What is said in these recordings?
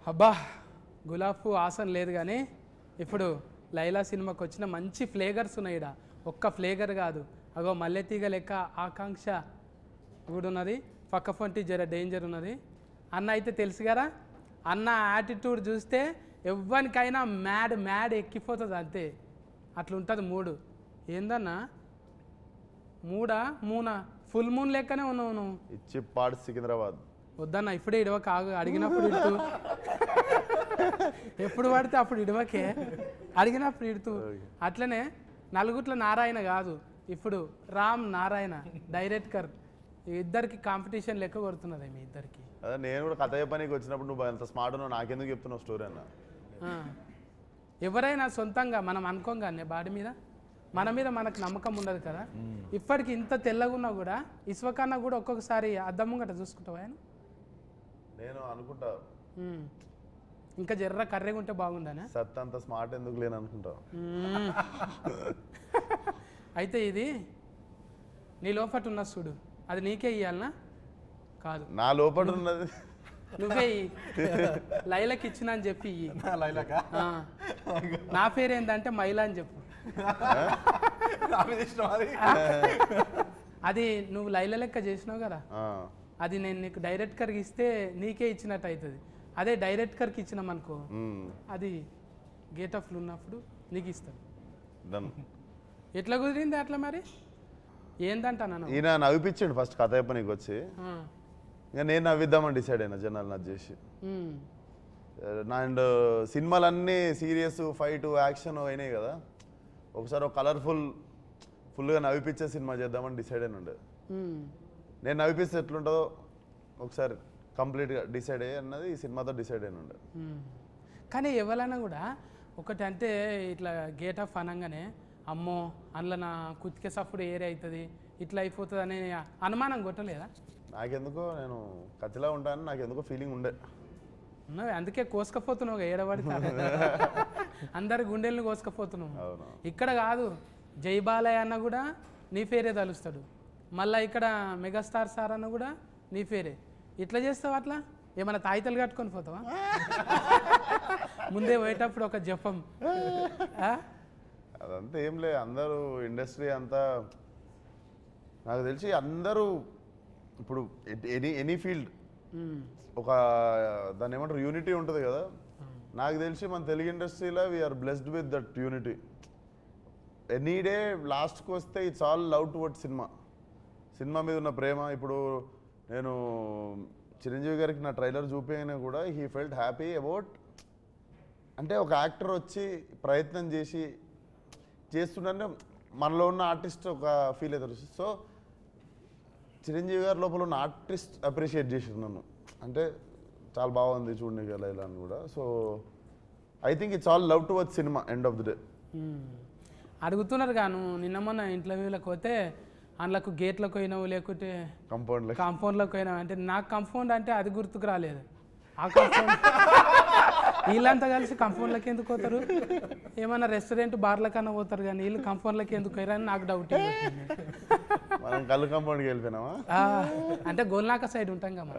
అబ్బా గులాబ్ పువ్వు ఆసన లేదు కానీ ఇప్పుడు లైలా సినిమాకి వచ్చిన మంచి ఫ్లేవర్స్ ఉన్నాయి ఈడ. ఒక్క ఫ్లేవర్ కాదు, అగో మల్లెతీగ లెక్క ఆకాంక్ష కూడా ఉన్నది, పక్క పొంటి జర డేంజర్ ఉన్నది. అన్న అయితే తెలుసు కదా, అన్న యాటిట్యూడ్ చూస్తే ఎవ్వరికైనా మ్యాడ్ మ్యాడ్ ఎక్కిపోతుంది అంతే, అట్లుంటుంది మూడు. ఏందన్నా మూనా ఫుల్ మూన్ లెక్కనే ఉన్నావు నువ్వు. ఇచ్చి పాడు సికింద్రాబాద్ వద్దన్న ఇప్పుడే ఇడవక, అడిగినప్పుడు ఇడుతూ ఎప్పుడు పడితే అప్పుడు ఇడవకే, అడిగినప్పుడు ఇడుతూ. అట్లనే నలుగుట్ల నారాయణ కాదు, ఇప్పుడు రామ్ నారాయణ డైరెక్టర్, ఇద్దరికి కాంపిటీషన్ లెక్క కొడుతున్నది మీ ఇద్దరికి. అదే నేను కూడా కథ చెప్పడానికి వచ్చినప్పుడు నువ్వు ఎంత స్మార్ట్ ఉన్నావు నాకెందుకు చెప్తున్నావు స్టోరీ అన్న. ఎవరైనా సొంతంగా మనం అనుకోగానే బాడీ మీద మన మీద మనకు నమ్మకం ఉండదు కదా. ఇప్పటికి ఇంత తెల్లగున్నా కూడా ఇసువకన్నా కూడా ఒక్కొక్కసారి అద్దం ముంగట చూసుకుంటావా ఆయన? నేను అనుకుంటా ఇంకా జర్ర కర్రెగా ఉంటే బాగుండనే. సత్ అంత స్మార్ట్ ఎందుకు లేని అనుకుంటా. అయితే ఇది నీ లోపట ఉన్న చూడు, అది నీకే ఇయ్యాలనా? కాదు, నా లోపల ఉన్నది నువ్వే లైలకి ఇచ్చిన అని చెప్పి నా పేరు ఏంటంటే మైలా అని చెప్పు. అది నువ్వు లైల లెక్క చేసినావు కదా, అది నేను నీకు డైరెక్టర్కి ఇస్తే నీకే ఇచ్చినట్టు అవుతుంది. అదే డైరెక్టర్కి ఇచ్చినామనుకో అది గేటఫ్లు ఉన్నప్పుడు నీకు ఇస్తాను. ఎట్లా కుదిరింది అట్లా మరి? ఏందంటాను ఈయన నవ్విపించండి ఫస్ట్ కథ చెప్పనీకి వచ్చి, ఇంకా నేను నవ్విద్దామని డిసైడ్ అయినా జనాలు నచ్చి చేసి. అండ్ సినిమాలన్నీ సీరియస్ ఫైట్ యాక్షన్ అయినాయి కదా, ఒకసారి ఒక ఫుల్గా నవ్విపించే సినిమా చేద్దామని డిసైడ్ అయిన ఉండే. నేను నవ్విపిస్తే ఎట్లుంటుందో ఒకసారి కంప్లీట్గా డిసైడ్ అయ్యి అన్నది ఈ సినిమాతో డిసైడ్ అయిన ఉండే. కానీ ఎవరైనా కూడా ఒకటి అంటే ఇట్లా గేట్ ఆఫ్ అనగానే అమ్మో అందులో నా కుతికే సఫ్డ్ ఏరియా అవుతుంది ఇట్లా అయిపోతుంది అనే అనుమానం కొట్టలేదా? నాకెందుకో నేను కత్తిలా ఉంటానని నాకెందుకో ఫీలింగ్ ఉండే. ఉన్నావు, అందుకే కోసుకపోతున్నావు ఏడబడితే అందరి గుండెల్ని కోసుకపోతున్నావు. ఇక్కడ కాదు, జై బాలయ్య అన్న కూడా నీ పేరే తలుస్తాడు, మళ్ళీ ఇక్కడ మెగాస్టార్ సార్ అన్న కూడా నీ పేరే. ఇట్లా చేస్తావు అట్లా ఏమైనా తాయితలు కట్టుకొని పోతావా? ముందే పోయేటప్పుడు ఒక జపం. అదంతా ఏం లే, అందరూ ఇండస్ట్రీ అంతా నాకు తెలిసి అందరూ ఇప్పుడు ఎనీ ఫీల్డ్ ఒక దాన్ని ఏమంటారు యూనిటీ ఉంటుంది కదా. నాకు తెలిసి మన తెలుగు ఇండస్ట్రీలో we are blessed with that unity. Any day లాస్ట్కి వస్తే it's all love towards cinema మీద ఉన్న ప్రేమ. ఇప్పుడు నేను చిరంజీవి గారికి నా ట్రైలర్ చూపించినా కూడా హీ ఫెల్ట్ హ్యాపీ అబౌట్, అంటే ఒక యాక్టర్ వచ్చి ప్రయత్నం చేస్తుంటే మనలో ఉన్న ఆర్టిస్ట్ ఒక ఫీల్ అవుతారు. సో చిరంజీవి గారి లోపల ఉన్న ఆర్టిస్ట్ అప్రిషియేట్ చేసారు నన్ను, అంటే చాలా బాగుంది చూడండి ఇలా ఇలా అని కూడా. So I think it's all love towards cinema end of the day. అడుగుతున్నారు గాను నిన్న మొన్న ఇంటర్వ్యూలకు పోతే అందులోకి గేట్లకు పోయినావు లేకుంటే కాంపౌండ్లోకి పోయినావు అంటే నాకు కాంపౌండ్ అంటే అది గుర్తుకు రాలేదు. ఆ కాంపౌండ్ వీళ్ళంతా కలిసి కాంపౌండ్లకి ఎందుకు పోతారు? ఏమన్నా రెస్టారెంట్ బార్ల కన్నా పోతారు కానీ వీళ్ళు కాంపౌండ్లకి ఎందుకు పోయారని నాకు డౌట్. కాంపౌండ్కి వెళ్ళిపోయినావా అంటే గోల్నాక సైడ్ ఉంటాం కదా.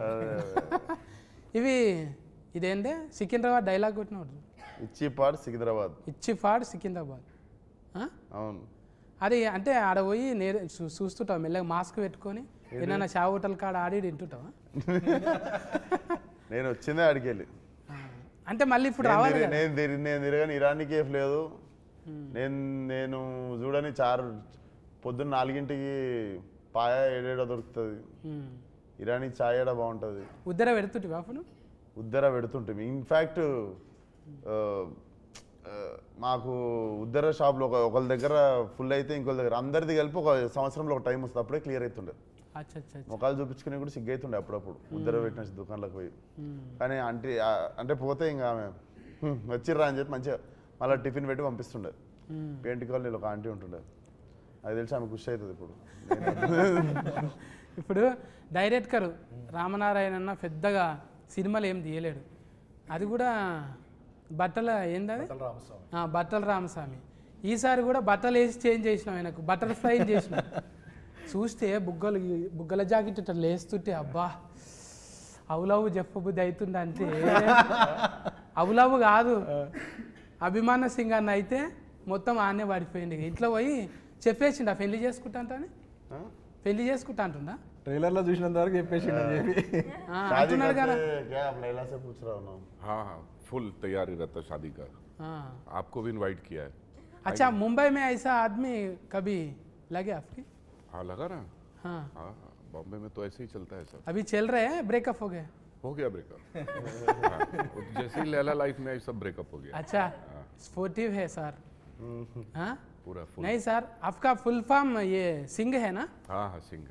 ఇదేంటే సికింద్రాబాద్ డైలాగ్ కొట్టినవాడు, ఇచ్చి పాడు సికింద్రాబాద్. అవును, అది అంటే ఆడ పోయి చూస్తుంటావు మెల్లగా మాస్క్ పెట్టుకొని ఏదైనా షా హోటల్ కాడ ఆడి తింటుంటావా? నేను వచ్చిందే ఆడికి వెళ్ళి, అంటే మళ్ళీ ఇప్పుడు రావాలి. నేను తిరగని ఇరానీ కేఫ్ లేదు, నేను చూడని పొద్దున్న 4ంటికి పాయ ఏడేడ దొరుకుతుంది, ఇరానీ చాయ్ ఏడ బాగుంటుంది. ఉద్దర పెడుతుంటే అప్పుడు ఉద్దర పెడుతుంటే ఇన్ఫ్యాక్ట్ మాకు ఉద్దర షాప్లో ఒకళ్ళ దగ్గర ఫుల్ అయితే ఇంకొక దగ్గర అందరిది కలిపి ఒక సంవత్సరంలో ఒక టైం వస్తుంది, అప్పుడే క్లియర్ అవుతుండే. ముఖాలు చూపించుకుని కూడా సిగ్గైతుండే అప్పుడప్పుడు ఉద్దర పెట్టిన దుకాణంలోకి పోయి. కానీ అంటే పోతే ఇంకా ఆమె వచ్చిర్రా అని చెప్పి మంచిగా మళ్ళీ టిఫిన్ పెట్టి పంపిస్తుండే. పెయింట్ కాలనీలో ఒక ఆంటీ ఉంటుండే, అది తెలిసి ఆమె ఖుషి అవుతుంది. ఇప్పుడు డైరెక్టర్ రామనారాయణ అన్న పెద్దగా సినిమాలు ఏం తీయలేడు, అది కూడా బట్టల ఏందది బట్టల రామస్వామి. ఈసారి కూడా బట్టలు వేసి చేంజ్ చేసినాం, ఆయనకు బటర్ ఫ్రై చేసినాం. చూస్తే బుగ్గల జాకెట్ ఇట్లా లేస్తుంటే అబ్బా అవులవు చెప్పబుద్ధి అవుతుంది అంతే అవులవు కాదు అభిమాన సింగ్ అన్న అయితే మొత్తం ఆనే పడిపోయింది ఇంట్లో పోయి చెప్పేసిండు పెళ్లి చేసుకుంటా అని పెళ్లి చేసుకుంటా అంటుందా ట్రైలర్ లో చూసినంత వరకు చెప్పేసిండు అని చెప్పి शादी అంటున్నాడు करते కదా क्या आप लैला से पूछ रहा हूँ ना हाँ हाँ फुल तैयारी रहता शादी का हाँ। आपको भी इनवाइट किया है अच्छा मुंबई में ऐसा आदमी कभी लगे आपकी हाँ लगा ना हाँ हाँ हाँ, बॉम्बे में तो ऐसे ही चलता है सब अभी चल रहे हैं ब्रेकअप हो गए हो गया ब्रेकअप हाँ, वो जैसे ही लैला लाइफ में आई सब ब्रेकअप हो गया अच्छा स्पोर्टिव है सर हाँ पूरा फुल नहीं सर आपका फुल फॉर्म ये सिंह है ना हाँ हाँ सिंह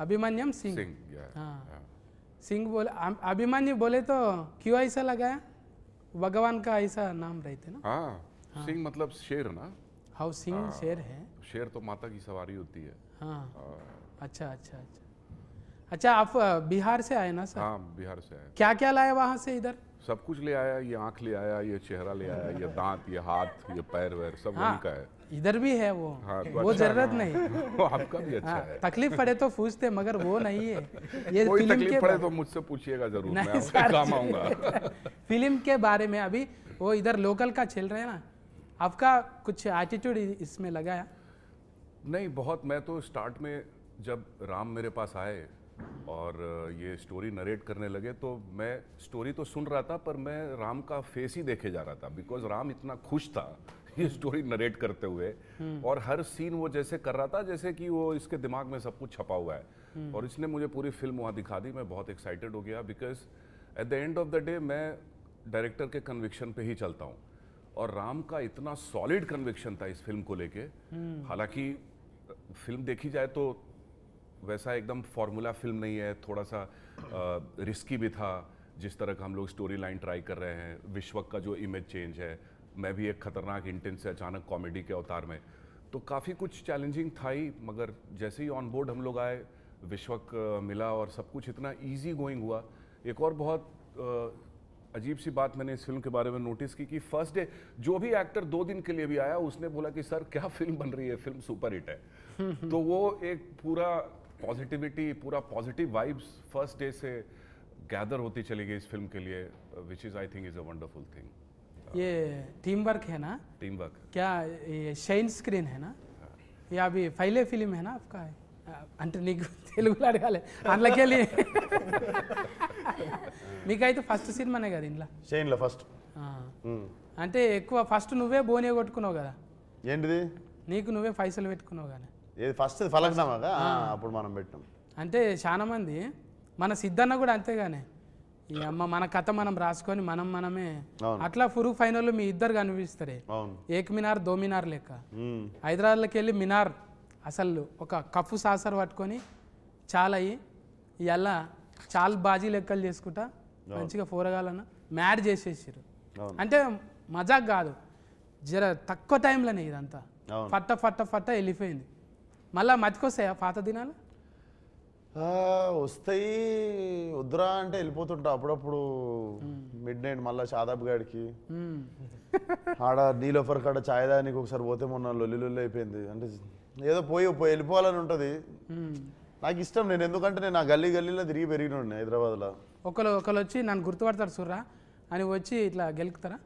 अभिमन्यम सिंह सिंह या हाँ। हाँ। सिंह बोले अभिमन्यु बोले तो क्यों ऐसा लगाया भगवान का ऐसा नाम रहते ना हाँ सिंह मतलब शेर ना हाउ सिंह शेर है शेर तो माता की सवारी होती है हाँ हाँ, अच्छा अच्छा अच्छा अच्छा आप बिहार से आए ना सर हाँ बिहार से आया क्या क्या लाए वहाँ से इधर सब कुछ ले आया ये आंख ले आया ये चेहरा ले आया ये दांत ये हाथ ये पैर वैर सब हाँ वहीं का है इधर भी है वो हाँ, तो वो अच्छा जरूरत है, नहीं वो आपका भी अच्छा हाँ, है तकलीफ पड़े तो पूछते मगर वो नहीं है ये कोई फिल्म तकलीफ के पड़े तो मुझसे पूछिएगा जरूर मैं नहीं आपके सर, काम आऊंगा फिल्म के बारे में अभी वो इधर लोकल का चल रहा है ना आपका कुछ एटीट्यूड इसमें लगाया नहीं बहुत मैं तो स्टार्ट में जब राम मेरे पास आए और ये स्टोरी नरेट करने लगे तो मैं स्टोरी तो सुन रहा था पर मैं राम का फेस ही देखे जा रहा था बिकॉज राम इतना खुश था ये स्टोरी नरेट करते हुए और हर सीन वो जैसे कर रहा था जैसे कि वो इसके दिमाग में सब कुछ छपा हुआ है और इसने मुझे पूरी फिल्म वहाँ दिखा दी मैं बहुत एक्साइटेड हो गया because at the end of the day मैं डायरेक्टर के कन्विक्शन पे ही चलता हूँ और राम का इतना सॉलिड कन्विक्शन था इस फिल्म को लेके हालांकि फिल्म देखी जाए तो वैसा एकदम फॉर्मूला फिल्म नहीं है थोड़ा सा रिस्की भी था जिस तरह का हम लोग स्टोरी लाइन ट्राई कर रहे हैं विश्वक का जो इमेज चेंज है मैं भी एक खतरनाक इंटेंस से अचानक कॉमेडी के अवतार में तो काफ़ी कुछ चैलेंजिंग था ही मगर जैसे ही ऑन बोर्ड हम लोग आए विश्वक मिला और सब कुछ इतना ईजी गोइंग हुआ एक और बहुत अजीब सी बात मैंने इस फिल्म के बारे में नोटिस की कि फर्स्ट डे जो भी एक्टर 2 दिन के लिए भी आया उसने बोला कि सर क्या फिल्म बन रही है फिल्म सुपर हिट है तो वो एक पूरा पॉजिटिविटी पूरा पॉजिटिव वाइब्स फर्स्ट डे से गैदर होती चली गई इस फिल्म के लिए which is I think is a wonderful thing ये टीम वर्क है ना टीम वर्क क्या ये షైన్ స్క్రీన్ है ना ये अभी पहले फिल्म है ना आपका అంటే నీకు తెలుగులో అడగాలి అందులోకెళ్ళి మీకైతే ఫస్ట్ సినిమానే కదా ఇంట్లో షైన్లో ఫస్ట్ అంటే ఎక్కువ ఫస్ట్ నువ్వే బోనే కొట్టుకున్నావు కదా ఏంటిది నీకు నువ్వే పైసలు పెట్టుకున్నావు కానీ ఏది ఫస్ట్ ఫలక్నామాగా అప్పుడు మనం పెట్టాం అంటే చాలా మంది మన సిద్ధన్న కూడా అంతేగానే ఈ అమ్మ మన కథ మనం రాసుకొని మనమే అవును. అట్లా ఫురుగు ఫైనల్ మీ ఇద్దరు కనిపిస్తారే అవును ఏక్ మినార్ దో మినార్ లెక్క మ్మ్. హైదరాబాద్లోకి వెళ్ళి మినార్ అసలు ఒక కప్పు సాసర్ పట్టుకొని చాలా అయ్యి ఇవాళ చాలా బాజీ లెక్కలు చేసుకుంటా మంచిగా పోరగాలన్న మ్యాడ్ చేసేసారు అవును. అంటే మజాక్ కాదు జర తక్కువ టైంలోనే ఇదంతా అవును. ఫట్ట ఫట్ట ఫట్ట వెళ్ళిపోయింది మళ్ళీ మతికొస్తాయా పాత దినాలు వస్తాయి వద్దురా అంటే వెళ్ళిపోతుంటా అప్పుడప్పుడు మిడ్ నైట్ మళ్ళీ షాదాబ్ గాడికి మ్మ్. ఆడ నీలోఫర్ కాడ ఛాయ్ దానికి ఒకసారి పోతే మొన్న లొల్లి అయిపోయింది అంటే ఏదో పోయి వెళ్ళిపోవాలని ఉంటుంది మ్మ్. నాకు ఇష్టం నేను ఎందుకంటే నేను ఆ గల్లీలో తిరిగి పెరిగినండి హైదరాబాద్లో ఒకరు వచ్చి నన్ను గుర్తుపడతారు సుర్రా అని వచ్చి ఇట్లా గెలుకుతారా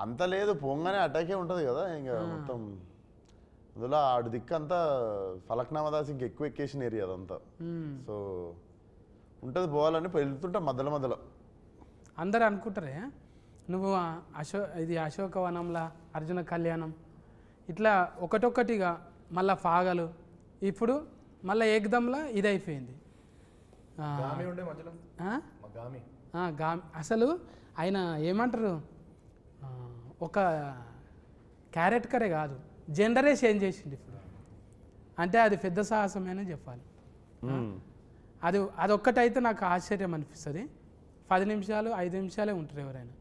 అంత లేదు పోగానే అటాకే ఉంటుంది కదా ఇంకా మొత్తం అందులో ఆడు దిక్కు అంతా ఫలక్నామా దాస్ ఇంక ఎక్కువ ఎక్కేషన్ ఏరియా అదంతా మ్మ్. సో ఉంటుంది పోవాలని వెళ్తుంటా మధ్యలో అందరు అనుకుంటారే నువ్వు ఇది అశోకవనంలా అర్జున కళ్యాణం ఇట్లా ఒకటొక్కటిగా మళ్ళా ఫాగలు ఇప్పుడు మళ్ళీ ఏకదంలా ఇది అయిపోయింది గామి ఉండే మధ్యలో గామి అసలు ఆయన ఏమంటారు ఒక క్యారెక్టరే కాదు జెండరే చేంజ్ చేసింది ఇప్పుడు అంటే అది పెద్ద సాహసమేనే చెప్పాలి అదొక్కటైతే నాకు ఆశ్చర్యం అనిపిస్తుంది 10 నిమిషాలు 5 నిమిషాలే ఉంటారు ఎవరైనా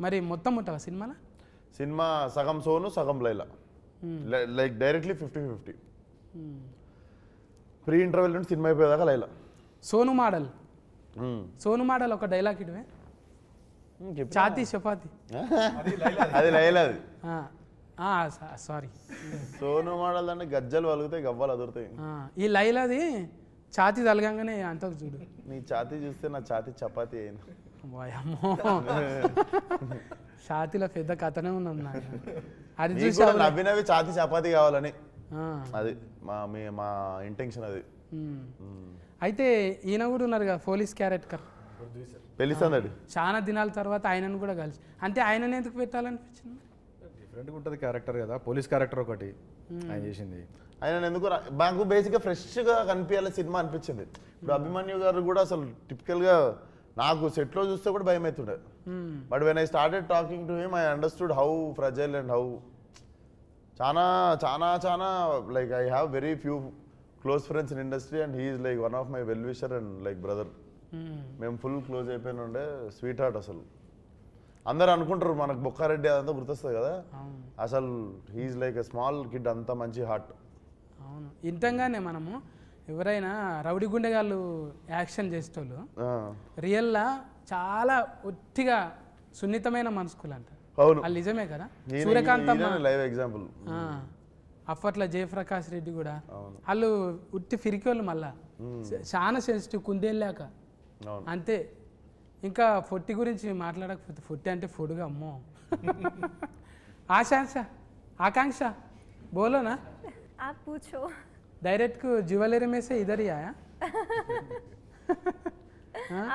మరి మొత్తం ఉంటావా సినిమాలో సినిమా సగం సోను సగం Laila like directly 50-50 pre interval నుండి సినిమా అయిపోయేదాకా లైలా సోను మోడల్ ఒక డైలాగ్ ఇటువే చాతి చపాతి అది లైలాది సారీ సోను మోడల్ అంటే గజ్జలు వలుగుతాయి గవ్వలు అదురుతాయి ఈ లైలాది ఛాతీ తలగంగానే అంతకు చూడు. నీ ఛాతీ చూస్తే నా ఛాతీ చపాతీ అయింది. అమ్మో ఛాతీలో పెద్ద కథనే ఉన్నది నాకు. అది నీకు చూసి కూడా నవ్వి ఛాతీ చపాతీ కావాలని అది మా ఇంటెన్షన్ అది. అయితే ఈయన కూడా ఉన్నారు కదా పోలీస్ క్యారెక్టర్ పెళ్లిస్తాడు చాలా దినాల తర్వాత ఆయనను కూడా కలిసి, అంటే ఆయనని ఎందుకు పెట్టాలనిపించింది? డిఫరెంట్గా ఉంటుంది క్యారెక్టర్ కదా, పోలీస్ క్యారెక్టర్ ఒకటి ఆయన చేసింది. ఆయన ఎందుకు మాకు బేసిక్గా ఫ్రెష్గా కనిపించాలి సినిమా అనిపించింది. ఇప్పుడు అభిమన్యు గారు కూడా అసలు టిపికల్గా నాకు సెట్లో చూస్తే కూడా భయం అవుతుండే. But when I started talking to him I understood how fragile and how చాలా చాలా చాలా like I have very few close friends in industry and he's like one of my well wisher and like brother. మేము full close అయిపోయిన ఉండే, sweet heart. అసలు అందరు అనుకుంటారు మనకు బొక్కారెడ్డి అదంతా గుర్తొస్తుంది కదా, అసలు he's like a small kid, అంత మంచి హార్ట్. అవును, ఇంతంగానే మనము ఎవరైనా రౌడీ గుండెగాళ్ళు యాక్షన్ చేసేటోళ్ళు రియల్లా చాలా ఒట్టిగా సున్నితమైన మనసుకులు అంట. అవును, వాళ్ళు నిజమే కదా. Suryakant live example. అప్పట్లో జయప్రకాష్ రెడ్డి కూడా వాళ్ళు ఉట్టి ఫిరికోళ్ళు, మళ్ళా చాలా సెన్సిటివ్, కుందేళ్ళాక అంతే. ఇంకా ఫొట్టి గురించి మాట్లాడకపోతే, ఫొట్టి అంటే ఫుడ్గా అమ్మో. ఆకాంక్ష बोलो ना, आप पूछो। डायरेक्ट को ज्वेलरी में से इधर ही आया।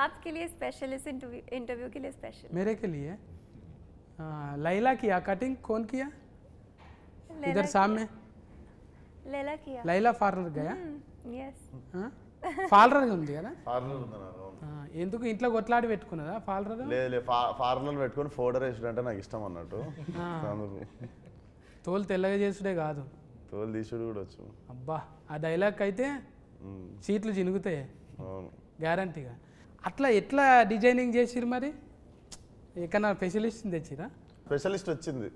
आपके लिए स्पेशल, इस इंटरव्यू के लिए स्पेशल। मेरे के लिए लैला किया कटिंग, कौन किया? इधर सामने लैला किया। लैला पार्लर गया? यस। పార్లర్ ఉంది కదా, పార్లర్ ఎందుకు ఇంట్లో కొట్లాడి పెట్టుకున్నదా పార్లర్? లేదు, పార్లర్ పెట్టుకొని ఫోడర్ వేసుడు అంటే నాకు ఇష్టం అన్నట్టు. తోలు తెల్లగా చేసుడే కాదు, తోలు తీసుడు కూడా వచ్చు. అబ్బా ఆ డైలాగ్ అయితే సీట్లు చినుగుతాయి గ్యారంటీగా. అట్లా ఎట్లా డిజైనింగ్ చేసిరు మరి? ఎక్కడన్నా స్పెషలిస్ట్ తెచ్చిరా? స్పెషలిస్ట్ వచ్చింది,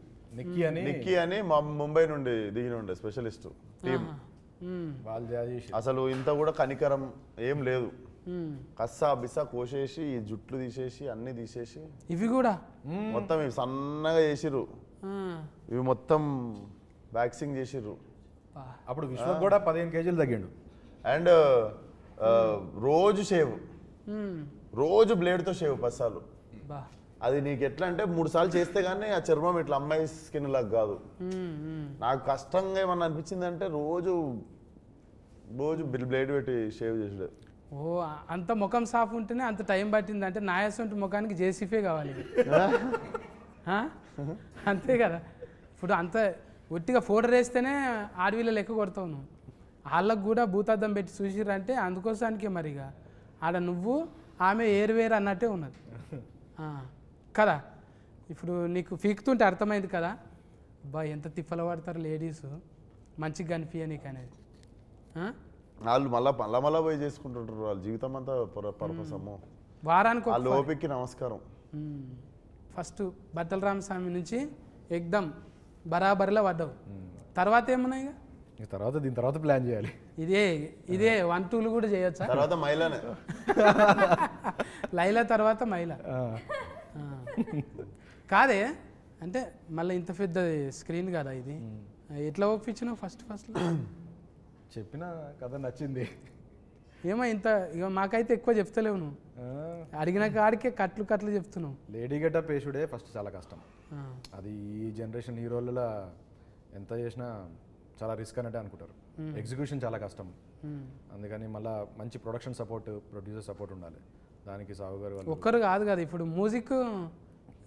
నిక్కీ అని ముంబై నుండి దిగిన ఉండే స్పెషలిస్ట్ టీమ్. అసలు ఇంత కూడా కనికరం ఏం లేదు, కస్సా బిస్సా కోసేసి ఈ జుట్లు తీసేసి అన్ని తీసేసి ఇవి కూడా మొత్తం ఇవి సన్నగా చేసిర్రు, ఇవి మొత్తం వ్యాక్సింగ్ చేసిర్రు. అప్పుడు విశ్వ కూడా 15 కేజీలు తగ్గిండు. అండ్ రోజు షేవ్, రోజు బ్లేడ్తో షేవ్ పస్సాలు. అది నీకు ఎట్లా అంటే 3 సార్లు చేస్తే కానీ ఆ చర్మం ఇట్లా అమ్మాయి స్కిన్ లాగా కాదు. నాకు కష్టంగా ఏమన్నా అనిపించింది అంటే రోజు బ్లేడ్ పెట్టి షేవ్ చేసాడు. ఓ అంత ముఖం సాఫ్ ఉంటేనే అంత టైం పట్టింది అంటే నాయసంటి ముఖానికి జేసీఫే కావాలి. అంతే కదా, ఇప్పుడు అంత ఒట్టిగా ఫోటో వేస్తేనే ఆడవిలో లెక్క కొడతావు నువ్వు. వాళ్ళకు కూడా భూతార్థం పెట్టి చూసిరంటే అందుకోసానికే మరిగా ఆడ నువ్వు ఆమె ఏరువేరు అన్నట్టే ఉన్నది కదా. ఇప్పుడు నీకు పీకుతుంటే అర్థమైంది కదా, అబ్బా ఎంత తిప్పలు పడతారు లేడీస్ మంచిగా కనిపించనీకు అనేది. వాళ్ళు మళ్ళా పోయి చేసుకుంటుంటారు, వాళ్ళ జీవితం అంతా పర్పస్. అమ్మో, వారానికి వాళ్ళ ఓపికకి నమస్కారం. ఫస్ట్ బట్టల రామస్వామి నుంచి ఎగ్దమ్ బరాబరిలో పడ్డావు, తర్వాత ఏమన్నాయి? తర్వాత దీని తర్వాత ప్లాన్ చేయాలి. ఇదే 1-2 కూడా చేయొచ్చా? తర్వాత మైలానే లైలా తర్వాత మైలా కాదే అంటే మళ్ళీ ఇంత పెద్ద స్క్రీన్ కదా ఇది, ఎట్లా ఒప్పించినావు ఫస్ట్ చెప్పిన కథ నచ్చింది ఏమో ఇంత ఇక మాకైతే ఎక్కువ చెప్తలేవు నువ్వు, అడిగిన కాడికే కట్లు చెప్తున్నావు. లేడీ గెటప్ వేసుడే ఫస్ట్ చాలా కష్టం. అది ఈ జనరేషన్ హీరోలలో ఎంత చేసినా చాలా రిస్క్ అన్నట్టే అనుకుంటారు. ఎగ్జిక్యూషన్ చాలా కష్టం, అందుకని మళ్ళీ మంచి ప్రొడక్షన్ సపోర్ట్, ప్రొడ్యూసర్ సపోర్ట్ ఉండాలి. దానికి సాగు గారు ఒక్కరు కాదు కదా, ఇప్పుడు మ్యూజిక్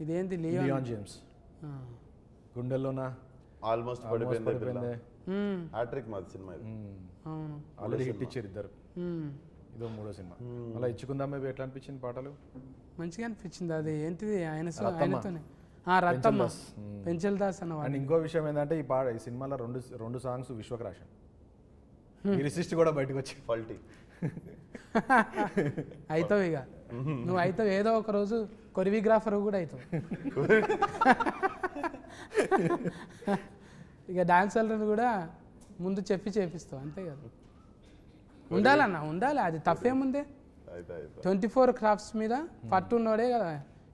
ఇదేంటి లియాన్ జేమ్స్ గుండెల్లోనా ఆల్మోస్ట్ పడిపోయింది. హ్యాట్రిక్ మాది సినిమా ఇది, ఆల్రెడీ హిట్ ఇచ్చారు ఇద్దరు. ఇదో 3వ సినిమా. అలా ఇచ్చుకుందాం మేబీ ఎట్లా అనిపించింది పాటలు? మంచిగా అనిపించింది. అది ఏంటిది ఆయనతోనే రత్తమ్మ పెంచల్ దాస్ అన్నవాడు. అండ్ ఇంకో విషయం ఏంటంటే ఈ సినిమాలో రెండు సాంగ్స్ విశ్వక్ రాశాను. లిరిసిస్ట్ కూడా బయటకు వచ్చి ఫల్టీ అవుతావు ఇక నువ్వు అవుతావు, ఏదో ఒక రోజు కొరియోగ్రాఫర్ కూడా అవుతావు. ఇక డాన్సర్లను కూడా ముందు చేపిస్తావు, అంతే కదా. ఉండాలన్నా ఉండాలి, అది తప్పేముందే. 24 క్రాఫ్ట్స్ మీద పట్టున్నోడే కదా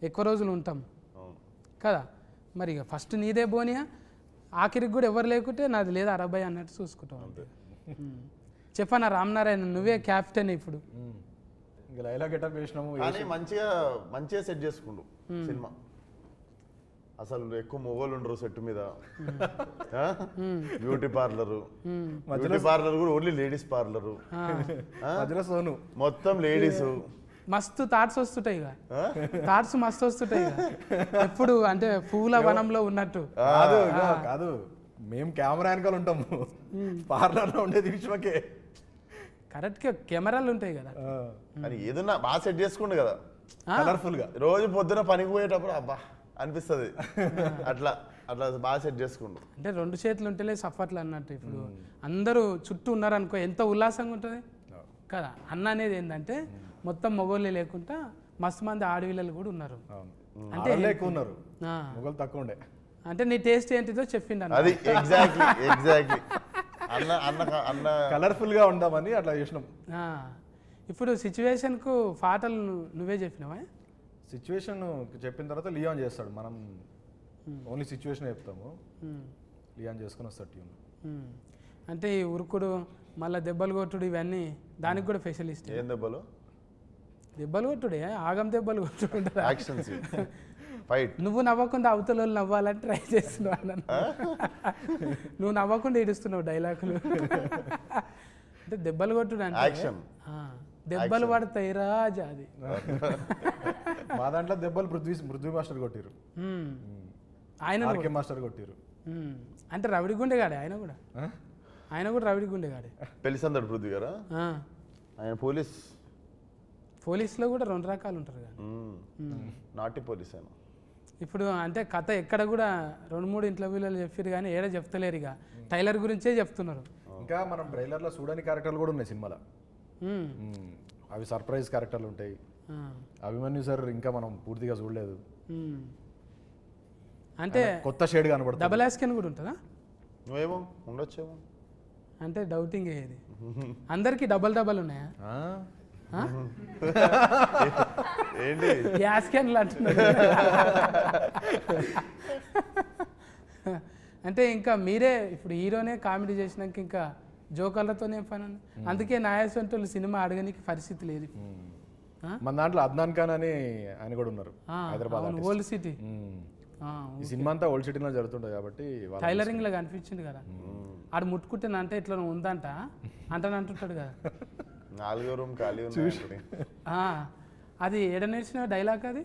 ఎక్కువ రోజులు ఉంటాం కదా. మరి ఇక ఫస్ట్ నీదే బోనియా, ఆఖరికి కూడా ఎవరు లేకుంటే నాది లేదా 60 అన్నట్టు చూసుకుంటాం. చెప్పనా రామనారాయణ నువ్వే క్యాప్టెన్ ఇప్పుడు. ఇంకా లైలా గెటప్ వేసినాము. కానీ మంచిగా సెట్ చేసుకుండు సినిమా. అసలు ఎక్కువ మొగోళ్ళు ఉండరు సెట్ మీద. బ్యూటీ పార్లర్ కూడా ఓన్లీ లేడీస్ పార్లరు. మధ్యలో సోను మొత్తం లేడీస్. మస్తు థాట్స్ వస్తుంటాయి ఇక, థాట్స్ మస్తు వస్తుంటాయి ఇక. ఎప్పుడు అంటే పూల వనంలో ఉన్నట్టు. కాదు మేము కెమెరా వెనకాల ఉంటాము, పార్లర్లో ఉండేది విశ్వకే. కరెక్ట్గా కెమెరాలు ఉంటాయి కదా. కానీ ఏదన్నా బాగా సెట్ చేసుకుండు కదా కలర్ఫుల్ గా. రోజు పొద్దున పనికి పోయేటప్పుడు అబ్బా అనిపిస్తుంది. అట్లా బాగా సెట్ చేసుకుండు. అంటే 2 చేతులు ఉంటేనే సఫర్లు అన్నట్టు. ఇప్పుడు అందరూ చుట్టూ ఉన్నారనుకో ఎంత ఉల్లాసంగా ఉంటుంది కదా. అన్న అనేది ఏంటంటే మొత్తం మొగోళ్ళే లేకుండా మస్తు మంది ఆడవిల్లలు కూడా ఉన్నారు. అంటే ఎక్కువ ఉన్నారు, మొగలు తక్కువ ఉండే. అంటే నీ టేస్ట్ ఏంటిదో చెప్పిండు అది. ఎగ్జాక్ట్లీ అన్న కలర్ఫుల్ గా ఉందామని అట్లా చేసినాం. ఇప్పుడు సిచ్యువేషన్కు పాటలు నువ్వే చెప్పినావా? సిచ్యువేషన్ చెప్పిన తర్వాత లియాన్ చేస్తాడు, మనం ఓన్లీ సిచ్యువేషన్ చెప్తాము, లియాన్ చేసుకుని వస్తాడు ట్యూన్. అంటే ఈ ఉరుకుడు మళ్ళీ దెబ్బలు కొట్టుడు ఇవన్నీ దానికి కూడా స్పెషలిస్ట్. ఏం దెబ్బలు? దెబ్బలు కొట్టుడే, ఆగం దెబ్బలు కొట్టుడు, యాక్షన్ ఫైట్. నువ్వు నవ్వకుండా అవతల వాళ్ళు నవ్వాలని ట్రై చేస్తున్నావు. నువ్వు నవ్వకుండా ఏడుస్తున్నావు డైలాగులు. అంటే దెబ్బలు కొట్టుడు అంటే యాక్షన్, దెబ్బలు పడతాయి రాజా. అది మా దాంట్లో దెబ్బలు పృథ్వీ మాస్టర్ కొట్టిరు, ఆయన మాస్టర్ కొట్టిరు. అంటే రవిడి గుండెగాడే ఆయన కూడా రవిడి గుండెగాడే. పెళ్లిసందడు పృథ్వీ గారా? ఆయన పోలీస్లో కూడా 2 రకాలు ఉంటారు కదా. నాటి పోలీస్ ఆయన. ఇప్పుడు అంటే కథ ఎక్కడ కూడా 2-3 ఇంటర్వ్యూలలో చెప్పారు కానీ ఏడా చెప్తలేరు. ఇక టైలర్ గురించే చెప్తున్నారు. ఇంకా మనం ట్రైలర్లో చూడని క్యారెక్టర్లు కూడా ఉన్నాయి సినిమాలో. అవి సర్ప్రైజ్ క్యారెక్టర్లు ఉంటాయి. అభిమన్యు సార్ ఇంకా మనం పూర్తిగా చూడలేదు. అంటే కొత్త షేడ్ కనబడుతుంది. డబల్ యాస్కెన్ కూడా ఉంటుందా? నువ్వేమో ఉండొచ్చేమో అంటే డౌటింగ్ ఏది. అందరికి డబల్ ఉన్నాయా? ఏంటి యాస్కెన్లు అంటున్నారు. అంటే ఇంకా మీరే ఇప్పుడు హీరోనే కామెడీ చేసినాక ఇంకా జోకర్లతోనే పని. అందుకే నాయసంటోళ్ళు సినిమా అడగనికి పరిస్థితి లేదు. మన దాంట్లో అద్నాన్ ఖాన్ అని ఆయన కూడా ఉన్నారు, హైదరాబాద్ ఓల్డ్ సిటీ. ఈ సినిమా అంతా ఓల్డ్ సిటీలో జరుగుతుంటుంది కాబట్టి టైలరింగ్ లో కనిపించింది కదా. ఆడు ముట్టుకుంటున్నా అంటే ఇట్లా ఉందంట అంటుంటాడు కదా. 4వ రూమ్ ఖాళీ ఉంది. అది ఏడ నేర్చిన డైలాగ్ అది.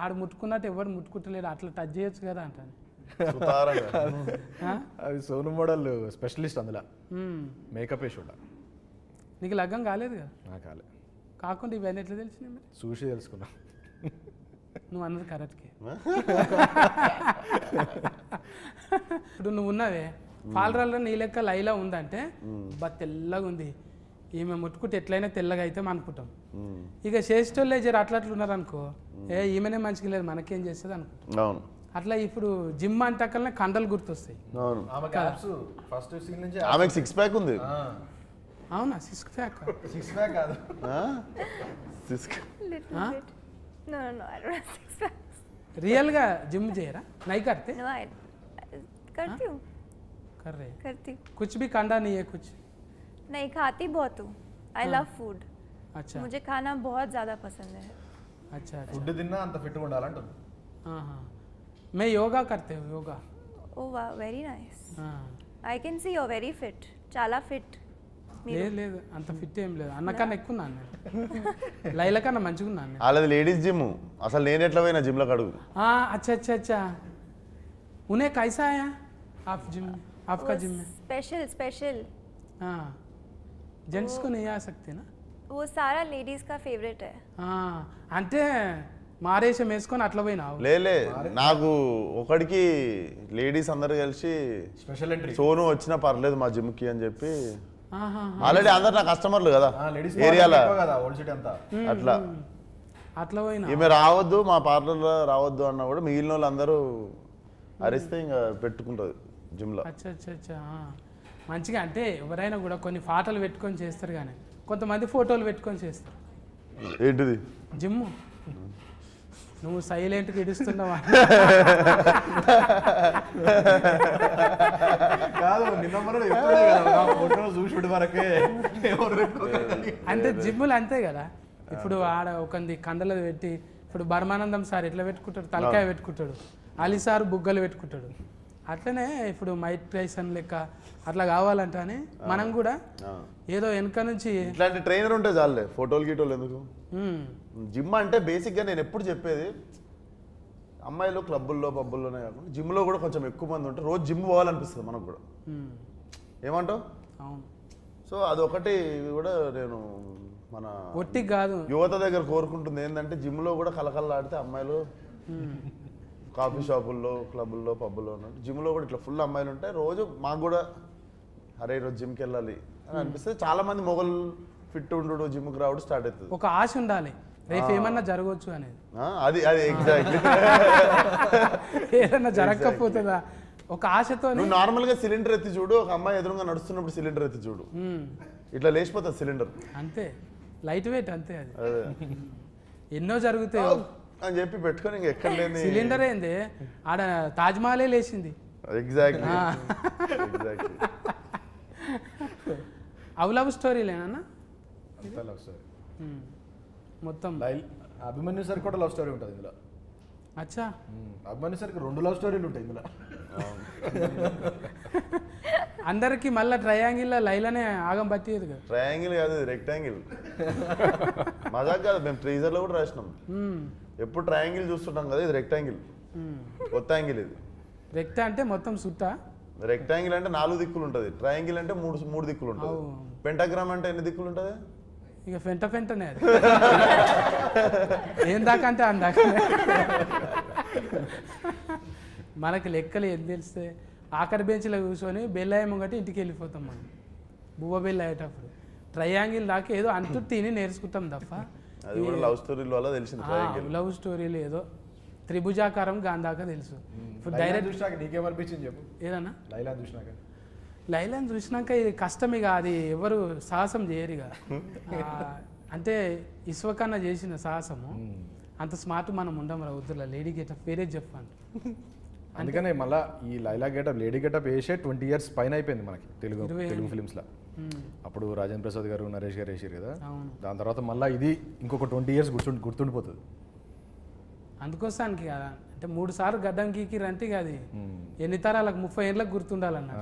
ఆడు ముట్టుకున్నట్టు ఎవరు ముట్టుకుంటలేడు, అట్లా టచ్ చేయొచ్చు కదా అంటాను. అది సోను మోడల్ స్పెషలిస్ట్ అందులో మేకప్ వేసి. నీకు లగ్గం కాలేదు కదా? నాకు కాలే. కాకుండా ఇవన్నీ ఎట్లా తెలిసినాయి మరి? చూసి తెలుసుకున్నా. నువ్వు అన్నది కరెక్ట్కే. ఇప్పుడు నువ్వు ఉన్నావే పాలరాల్లో నీ లెక్క లైలా ఉందంటే బా తెల్లగా ఉంది, ఈమె ముట్టుకుంటే ఎట్లయినా తెల్లగా అయితే అనుకుంటాం. ఇక చేసేటోళ్ళే జర అట్లా ఉన్నారు అనుకో, ఈమెనే మంచిగా లేదు మనకేం చేస్తుంది అనుకుంటాం. అట్లా ఇప్పుడు జిమ్ అంటకల్నే కండలు గుర్తొస్తాయి. ఆమెకు 6 ప్యాక్ ఉంది. అవునా? 6 ప్యాక్? 6 ప్యాక్ కాదు. रियल का जिम जे रहा नहीं करते? No, I करती हूँ. कर रहे? करती हूँ. कुछ भी कांडा नहीं है कुछ? नहीं, खाती बहुत हूँ. I love food. अच्छा. मुझे खाना बहुत ज़्यादा पसंद है. अच्छा. ఫుడ్ తిన్నా అంత ఫిట్ ఉండాలంటుంది. हाँ. मैं योगा करते हूँ yoga. Oh wow, very nice. हाँ. I can see you're very fit. చాలా fit. లేదు అంత ఫిట్ ఏం లేదు, అన్నకన్నా ఎక్కువ ఉన్నాను నేను, లైల కన్నా మంచిగా ఉన్నాను నేను. అలాది లేడీస్ జిమ్, అసలు నేను ఎట్లా పోయినా జిమ్ లో అడుగు. अच्छा अच्छा अच्छा, उन्हें कैसा आया आप जिम, आपका जिम में? स्पेशल. हाँ, जेंट्स को नहीं आ सकते ना? वो सारा लेडीज का फेवरेट है. అంటే మారేషం వేసుకొని అట్లా పోయినావు? లేలే, నాకు ఒకడికి లేడీస్ అందరు కలిసి స్పెషల్ ఎంట్రీ సోను వచ్చినా పర్లేదు మా జిమ్ కి అని చెప్పి, ఆల్రెడీ అందరు నా కస్టమర్లు కదా ఏరియాలో అట్లా అట్లా పోయినా. ఈమె రావద్దు మా పార్లర్లో రావద్దు అన్నా కూడా మిగిలిన వాళ్ళు అందరూ అరిస్తే ఇంకా పెట్టుకుంటుంది జిమ్లో. అచ్చా అచ్చా అచ్చా, మంచిగా. అంటే ఎవరైనా కూడా కొన్ని ఫోటోలు పెట్టుకొని చేస్తారు, కానీ కొంతమంది ఫోటోలు పెట్టుకొని చేస్తారు. ఏంటిది? జిమ్ నువ్వు సైలెంట్గా ఇడుస్తున్నావా? కాదు నిన్న మొన్న చూసుడు వరకే అంటే జిమ్ములు అంతే కదా. ఇప్పుడు ఆడ ఒకంది కండలు పెట్టి, ఇప్పుడు బర్మానందం సార్ ఎట్లా పెట్టుకుంటాడు, తలకాయ పెట్టుకుంటాడు, అలీ సార్ బుగ్గలు పెట్టుకుంటాడు. అట్లనే ఇప్పుడు మైక్ టైసన్ లెక్క అట్లా కావాలంట అని మనం కూడా ఏదో వెనక నుంచి ఇట్లాంటి ట్రైనర్ ఉంటే చాలే, ఫోటోలు గీటోలు ఎందుకు. జిమ్ అంటే బేసిక్గా నేను ఎప్పుడు చెప్పేది, అమ్మాయిలు క్లబ్బుల్లో పబ్బుల్లోనే కాకుండా జిమ్లో కూడా కొంచెం ఎక్కువ మంది ఉంటే రోజు జిమ్ పోవాలనిపిస్తుంది మనకు కూడా. ఏమంటావు? అవును. సో అదొకటి కూడా నేను మన ఒట్టి కాదు యువత దగ్గర కోరుకుంటుంది ఏంటంటే, జిమ్లో కూడా కలకల్లాడితే అమ్మాయిలు కాఫీ షాపుల్లో క్లబ్బుల్లో పబ్బుల్లో ఉన్నట్టు జిమ్లో కూడా ఇట్లా ఫుల్ అమ్మాయిలు ఉంటాయి. రోజు మాకు కూడా అరే ఈరోజు జిమ్కి వెళ్ళాలి అని అనిపిస్తుంది. చాలా మంది మొగలు ఫిట్ ఉండు జిమ్కి రావడం స్టార్ట్ అవుతుంది. ఒక ఆశ ఉండాలి, రేపు ఏమన్నా జరగవచ్చు అనేది. అది అది ఎగ్జాక్ట్లీ. ఏదన్నా జరగకపోతుందా ఒక ఆశతో. నువ్వు నార్మల్గా సిలిండర్ ఎత్తి చూడు, ఒక అమ్మాయి ఎదురుగా నడుస్తున్నప్పుడు సిలిండర్ ఎత్తి చూడు, ఇట్లా లేచిపోతుంది సిలిండర్. అంతే, లైట్ వెయిట్ అంతే. అది అదే ఎన్నో జరుగుతాయి అని చెప్పి పెట్టుకొని ఇంక ఎక్కడ లేని సిలిండర్ ఏంది, ఆడ తాజ్మహలే లేచింది. Exactly exactly. అవి లవ్ స్టోరీలేనా లవ్ స్టోరీ మొత్తం? అభిమన్యు సార్ కూడా లవ్ స్టోరీ ఉంటుంది ఇందులో. అచ్చా, అభిమన్యు సార్కి 2 లవ్ స్టోరీలు ఉంటాయి ఇందులో. అందరికి మళ్ళీ ట్రయాంగిల్లో లైలానే ఆగం పట్టేది కదా. ట్రయాంగిల్ కాదు, రెక్టాంగిల్. మజాక్ కాదు, మేము ట్రీజర్లో కూడా రాసినాం. ఎప్పుడు ట్రయాంగిల్ చూస్తుంటాం కదా, ఇది రెక్టాంగిల్, కొత్త యాంగిల్ ఇది. రెక్ట అంటే మొత్తం సుట్టా, రెక్టాంగిల్ అంటే 4 దిక్కులు ఉంటుంది, ట్రయాంగిల్ అంటే 3 దిక్కులు ఉంటుంది, పెంటాగ్రామ్ అంటే ఎన్ని దిక్కులు ఉంటుంది? ఇక ఫెంటనే అది. ఏం దాకా అంటే అందాక. మనకి లెక్కలు ఏం తెలిస్తే ఆఖరి బెంచ్లో కూర్చొని బెల్ అయ్యమంగట్టి ఇంటికి వెళ్ళిపోతాం మనం, బువ్వ బెల్ అయ్యేటప్పుడు. ట్రయాంగిల్ దాకా ఏదో అంటూ తిని నేర్చుకుంటాం తప్ప అది కూడా లవ్ స్టోరీల వల్ల తెలిసింది. లవ్ స్టోరీలు ఏదో త్రిభుజాకారం గాంధాక తెలుసు. ఇప్పుడు డైరెక్ట్ చూసినాక నీకేమనిపించింది చెప్పు. ఏదన్నా లైలా చూసినాక? లైలాని చూసినాక ఇది కష్టం, ఇక అది ఎవరు సాహసం చేయరు ఇక. అంటే ఇస్వకన్నా చేసిన సాహసము అంత స్మార్ట్ మనం ఉండం రా వద్దులా. లేడీ గెటప్ వేరే చెప్పండి. అందుకనే మళ్ళీ ఈ లైలా గెటప్, లేడీ గెటప్ వేసే 20 years పైన అయిపోయింది మనకి తెలుగు ఫిలిమ్స్లో. అప్పుడు రాజేంద్ర ప్రసాద్ గారు, నరేష్ గారు వేసారు కదా. దాని తర్వాత మళ్ళీ ఇది ఇంకొక 20 years గుర్తుండిపోతుంది. అందుకోసానికి కదా, అంటే 3 సార్లు గడ్డం గీకిరంటే ఇక అది ఎన్ని తరాలకు 30 ఏళ్ళకి గుర్తుండాలన్న.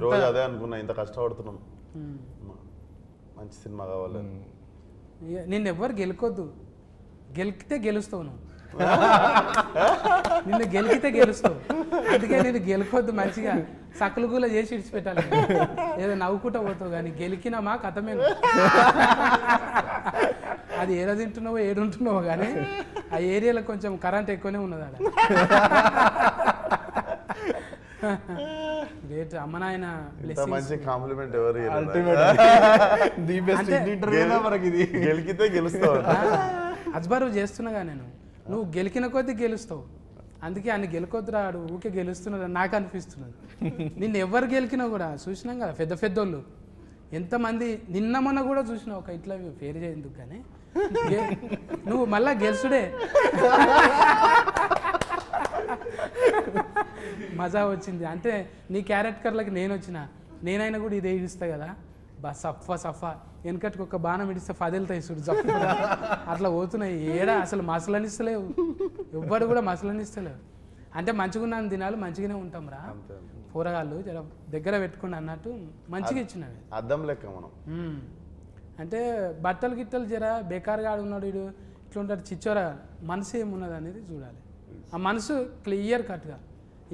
రోజు అదే అనుకున్నా, ఇంత కష్టపడుతున్నాం, మంచి సినిమా కావాలి. నిన్ను ఎవ్వరు గెలుకొద్దు, గెలికితే గెలుస్తావు నువ్వు. నిన్ను గెలికితే గెలుస్తావు, అందుకే నేను గెలుకొద్దు, మంచిగా సకలుగుల చేసి ఇడిచిపెట్టాలి. ఏదో నవ్వుకుంటా పోతావు కానీ గెలికినామా కథమే. అది ఏడ తింటున్నావో ఏడుంటున్నావో కానీ ఆ ఏరియాలో కొంచెం కరెంట్ ఎక్కువనే ఉన్నది ఆడ. గ్రేట్. అమ్మ నాయన మంచి కాంప్లిమెంట్ ఎవరు గెలికితే గెలుస్తావు. అజ్బరు చేస్తున్నాగా నేను, నువ్వు గెలికిన కొద్దీ గెలుస్తావు, అందుకే అన్ని గెలుకొద్దురా, ఆడు ఊకే గెలుస్తున్నది నాకు అనిపిస్తున్నది. నిన్ను ఎవరు గెలికినా కూడా చూసినాం కదా, పెద్ద పెద్దోళ్ళు ఎంతమంది. నిన్న మొన్న కూడా చూసినావు ఒక ఇట్లా పేరు చేయందుకు కానీ నువ్వు మళ్ళా గెలుసుడే. మజా వచ్చింది అంటే నీ క్యారెక్టర్లకి నేను వచ్చిన, నేనైనా కూడా ఇదే ఇడిస్తా కదా, సఫా వెనకటికి ఒక బాణం ఇడిస్తే 10 వెళ్తాయి చూడు, జప్పు అట్లా పోతున్నాయి. ఏడా అసలు మసలనిస్తలేవు, ఎవ్వరు కూడా మసలనిస్తలేవు. అంటే మంచిగా దినాలు మంచిగానే ఉంటాం రా, కూరగాయలు జర దగ్గర పెట్టుకుని అన్నట్టు మంచిగా ఇచ్చినవి. అద్దం లెక్క మనం. అంటే బట్టలు గిట్టలు జర బేకారుగా ఆడున్నాడు వీడు, ఇట్లా ఉంటాడు చిచ్చోరా, మనసు ఏమున్నది అనేది చూడాలి. ఆ మనసు క్లియర్ కట్గా.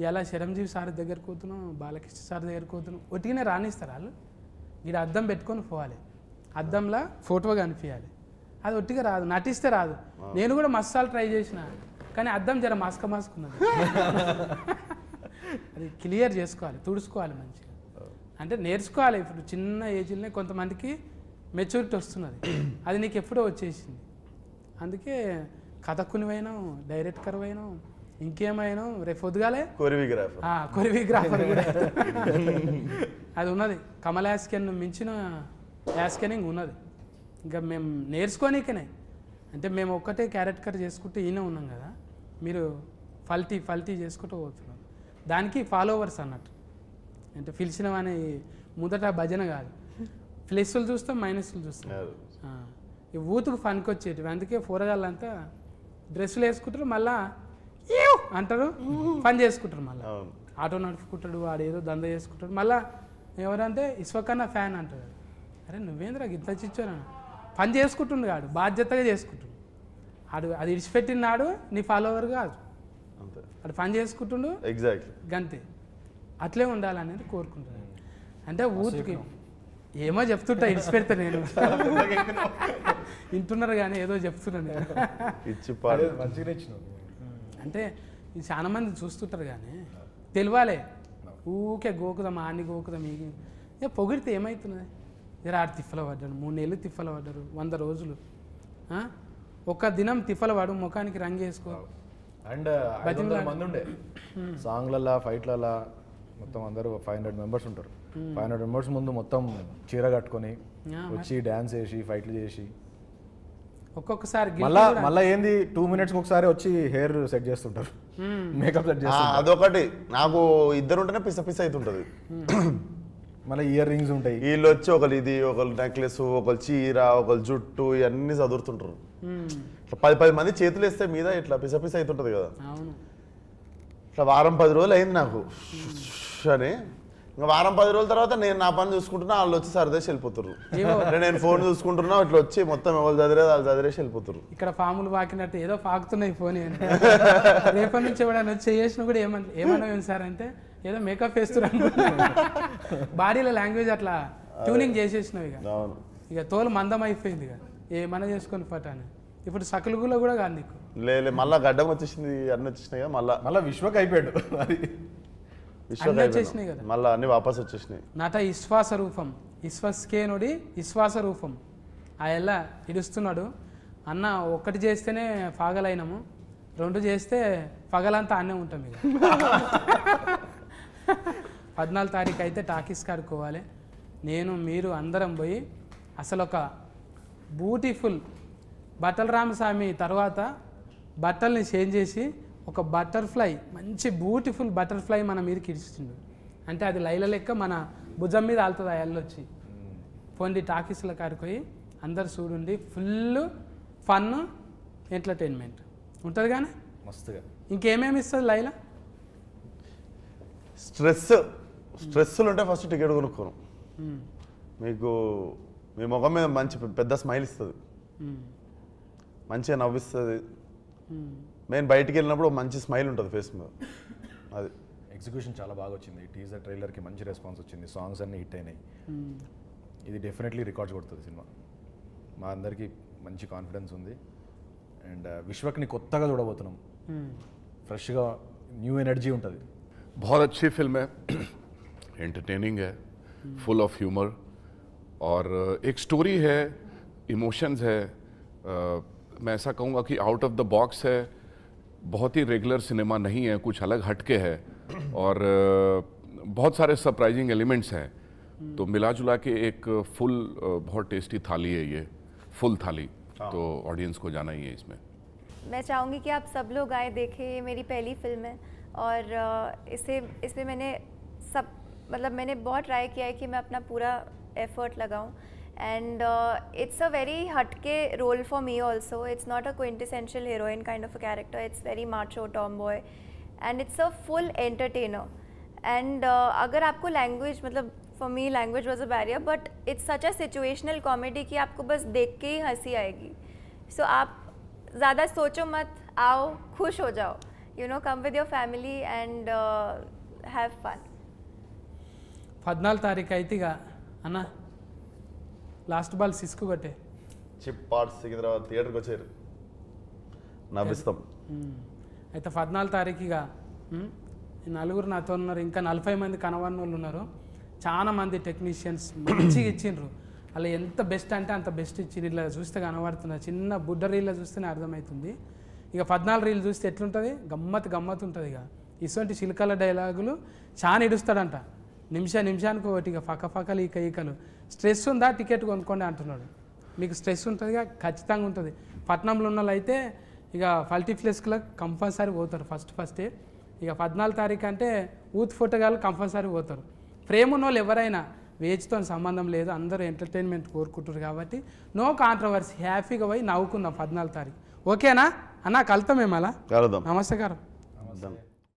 ఇలా చిరంజీవి సార్ దగ్గరికి పోతున్నాం, బాలకృష్ణ సార్ దగ్గరికి పోతున్నాం, ఒట్టిగానే రాణిస్తారు వాళ్ళు. ఇక్కడ అద్దం పెట్టుకొని పోవాలి, అద్దంలో ఫోటో కనిపించాలి. అది ఒట్టిగా రాదు, నటిస్తే రాదు. నేను కూడా మసాలు ట్రై చేసిన కానీ అద్దం జర మాస్కున్నది. అది క్లియర్ చేసుకోవాలి, తుడుచుకోవాలి మంచిగా. అంటే నేర్చుకోవాలి. ఇప్పుడు చిన్న ఏజ్లోనే కొంతమందికి మెచ్యూరిటీ వస్తున్నది, అది నీకు ఎప్పుడో వచ్చేసింది. అందుకే కథకునివైనావు, డైరెక్టర్ అయినావు, ఇంకేమైనా రేపు పొద్దుగాలే కొరియోగ్రాఫర్ కూడా అది ఉన్నది. కమల్ యాస్కెన్ మించిన యాస్కెనింగ్ ఉన్నది. ఇంకా మేము నేర్చుకోనికనే అంటే మేము ఒక్కటే క్యారెక్టర్ చేసుకుంటూ ఈయన ఉన్నాం కదా, మీరు ఫల్టీ చేసుకుంటూ పోతున్నారు. దానికి ఫాలోవర్స్ అన్నట్టు. అంటే పిలిచినవని మొదట భజన కాదు, ప్లస్లు చూస్తాం మైనస్లు చూస్తాం. ఈ ఊతుకు ఫన్కి వచ్చేటివి. అందుకే పోరగాళ్ళంతా డ్రెస్సులు వేసుకుంటారు, మళ్ళా అంటారు, పని చేసుకుంటారు. మళ్ళీ ఆటో నడుపుకుంటాడు, వాడు ఏదో దంద చేసుకుంటాడు. మళ్ళీ ఎవరంటే ఇస్వకన్నా ఫ్యాన్ అంటాడు. అరే నువ్వేంద్రా గిట్ల చిచ్చాను, పని చేసుకుంటుండు కాడు, బాధ్యతగా చేసుకుంటుండు. అది ఇడిచిపెట్టిన నాడు నీ ఫాలోవర్ కాదు, అది పని చేసుకుంటుండు. ఎగ్జాక్ట్లీ గంతే. అట్లే ఉండాలనేది కోరుకుంటాను. అంటే ఊరికి ఏమో చెప్తుంటా, ఇడిచిపెడతా నేను. వింటున్నారు కానీ ఏదో చెప్తున్నాను నేను. మంచిగా ఇచ్చినావు. అంటే ఇది చాలా మంది చూస్తుంటారు కానీ తెలియాలే. ఊకే గోకుదాం, ఆన్ని గోకుదాం, ఇక పొగిడితే ఏమవుతున్నది? జర ఆడు తిప్పల పడ్డాడు, 3 నెలలు తిప్పల పడ్డారు, 100 రోజులు. ఒక్క దినం తిప్పల పడు, ముఖానికి రంగు వేసుకో. అండ్ 500 మంది ఉండే సాంగ్లలా ఫైట్లలా, మొత్తం అందరూ 500 మెంబర్స్ ఉంటారు. 500 మెంబర్స్ ముందు మొత్తం చీర కట్టుకొని వచ్చి డ్యాన్స్ చేసి ఫైట్లు చేసి, ఒక్కొక్కసారి మళ్ళా ఏంది 2 minutes ఒకసారి వచ్చి హెయిర్ సెట్ చేస్తుంటారు, మేకప్ సెట్ చేస్తుంటారు. అదొకటి నాకు ఇద్దరు ఉంటేనే పిస అవుతుంటది. మళ్ళీ ఇయర్ రింగ్స్ ఉంటాయి. వీళ్ళు వచ్చి ఒకరు ఇది, ఒకరు నెక్లెస్, ఒకరు చీర, ఒకరు జుట్టు, ఇవన్నీ చదువుతుంటారు. 10 మంది చేతులు వేస్తే మీద ఇట్లా పిస అవుతుంటది కదా. ఇట్లా వారం 10 రోజులు అయింది నాకు అని. ఇంకా వారం 10 రోజుల తర్వాత నేను నా పని చూసుకుంటున్నా, వాళ్ళు వచ్చి సరదేసి వెళ్ళిపోతారు. నేను ఫోన్ చూసుకుంటున్నా, ఇట్లా వచ్చి మొత్తం ఎవరు చదివేది వాళ్ళు చదివేసి వెళ్ళిపోతారు. ఇక్కడ ఫాములు పాకినట్టు ఏదో పాకుతున్నాయి ఫోన్. రేపటి నుంచి ఎవడన్నా వచ్చి చేసిన కూడా ఏమన్నా సార్ అంటే ఏదో మేకప్ వేస్తున్నారు. బాడీలో లాంగ్వేజ్ అట్లా ట్యూనింగ్ చేసేసినావు. ఇక తోలు మందం అయిపోయింది. ఇక ఏమన్నా చేసుకొని పట్టాను. ఇప్పుడు సకలుగులో కూడా కాదు నీకు. లేదు మళ్ళీ గడ్డం వచ్చేసింది, అన్నీ వచ్చేసినాయి కదా. మళ్ళీ విశ్వక్ అయిపోయాడు. అది వచ్చేసినాయి కదా, మళ్ళీ అన్ని వాపస్ వచ్చేసినాయి. నట విశ్వాస రూపం, విశ్వస్కేనుడి విశ్వాస రూపం. ఆ ఎలా ఇడుస్తున్నాడు అన్న. ఒక్కటి చేస్తేనే పగలైనాము, 2 చేస్తే పగలంతా అన్నే ఉంటాం. ఇక 14 తారీఖు అయితే టాకీస్ కాడుకోవాలి. నేను మీరు అందరం పోయి అసలు ఒక బ్యూటిఫుల్ బట్టల రామస్వామి తర్వాత బట్టల్ని చేంజ్ చేసి ఒక బటర్ఫ్లై, మంచి బ్యూటిఫుల్ బటర్ఫ్లై మన మీదకి ఇడిచిండు. అంటే అది లైల లెక్క మన భుజం మీద ఆలుతుంది. ఆ ఎల్లొచ్చి పోండి టాకీస్ల కాడిపోయి అందరు చూడండి. ఫుల్ ఫన్ ఎంటర్టైన్మెంట్ ఉంటుంది కానీ మస్తుగా. ఇంకేమేమి ఇస్తుంది లైలా? స్ట్రెస్సులు ఉంటే ఫస్ట్ టికెట్ కొనుక్కోను. మీకు మీ ముఖం మీద మంచి పెద్ద స్మైల్ ఇస్తుంది, మంచిగా నవ్విస్తుంది. నేను బయటికి వెళ్ళినప్పుడు మంచి స్మైల్ ఉంటుంది ఫేస్ మీద. అది ఎగ్జిక్యూషన్ చాలా బాగా వచ్చింది. టీజర్ ట్రైలర్కి మంచి రెస్పాన్స్ వచ్చింది, సాంగ్స్ అన్నీ హిట్ అయినాయి. ఇది డెఫినెట్లీ రికార్డ్స్ కొడుతుంది సినిమా. మా అందరికీ మంచి కాన్ఫిడెన్స్ ఉంది. అండ్ విశ్వక్ని కొత్తగా చూడబోతున్నాం, ఫ్రెష్గా న్యూ ఎనర్జీ ఉంటుంది. बहुत अच्छी फिल्म है, एंटरटेनिंग है, फुल ऑफ ह्यूमर और एक स्टोरी है, इमोशंस है. मैं ऐसा कहूँगा कि आउट ऑफ द बॉक्स है, बहुत ही रेगुलर सिनेमा नहीं है, कुछ अलग हटके है और बहुत सारे सरप्राइजिंग एलिमेंट्स हैं. तो मिला जुला के एक फुल बहुत टेस्टी थाली है ये, फुल थाली. तो ऑडियंस को जाना ही है इसमें. मैं चाहूँगी कि आप सब लोग आए देखें. ये मेरी पहली फिल्म है और इसमें मैंने मैंने बहुत ट्राई किया है कि मैं अपना पूरा एफर्ट लगाऊं. एंड इट्स अ वेरी हटके role for me also. It's not a quintessential heroine kind of a character. It's very macho tomboy and it's a full entertainer. And अगर आपको language for me language was a barrier, but it's such a situational comedy कि आपको बस देख के ही हंसी आएगी. सो आप ज़्यादा सोचो मत, आओ, खुश हो जाओ. You know, come with your family and have fun. 14 తారీఖు అయితే ఇక అన్న లాస్ట్ బాల్ సిస్కు కొట్టే చిప్ పార్ట్స్ సికింద్రాబాద్ థియేటర్కి వచ్చారు, నవ్విస్తాం. అయితే 14 తారీఖు ఇక నలుగురు నాతో ఉన్నారు, ఇంకా 40 మంది కనవన్న వాళ్ళు ఉన్నారు. చాలా మంది టెక్నీషియన్స్ మంచిగా ఇచ్చిండ్రు. అలా ఎంత బెస్ట్ అంటే అంత బెస్ట్ ఇచ్చిండ్రు. ఇలా చూస్తే కనబడుతున్నారు, చిన్న బుడ్డ రీల్లో చూస్తేనే అర్థమవుతుంది. ఇక 14 రీలు చూస్తే ఎట్లుంటుంది, గమ్మత్ ఉంటుంది. ఇక ఇటువంటి చిలకల డైలాగులు చాలా ఇడుస్తాడంట, నిమిషానికి ఒకటి. ఇక ఫకలు ఈకలు. స్ట్రెస్ ఉందా టికెట్ కొనుక్కోండి అంటున్నాడు. మీకు స్ట్రెస్ ఉంటుందిగా, ఖచ్చితంగా ఉంటుంది. పట్నంలో ఉన్న వాళ్ళు అయితే ఇక మల్టీప్లెక్స్లకు కంపల్సరీ పోతారు ఫస్టే. ఇక 14 తారీఖు అంటే యూత్ ఫోటోగాళ్ళు కంపల్సరీ పోతారు. ప్రేమ ఉన్న వాళ్ళు ఎవరైనా వేజ్తో సంబంధం లేదు, అందరూ ఎంటర్టైన్మెంట్ కోరుకుంటారు కాబట్టి నో కాంట్రవర్సీ, హ్యాపీగా పోయి నవ్వుకుందాం 14 తారీఖు. ఓకేనా అన్న? కలుతాం మేము అలా. కలుద్దాం. నమస్కారం.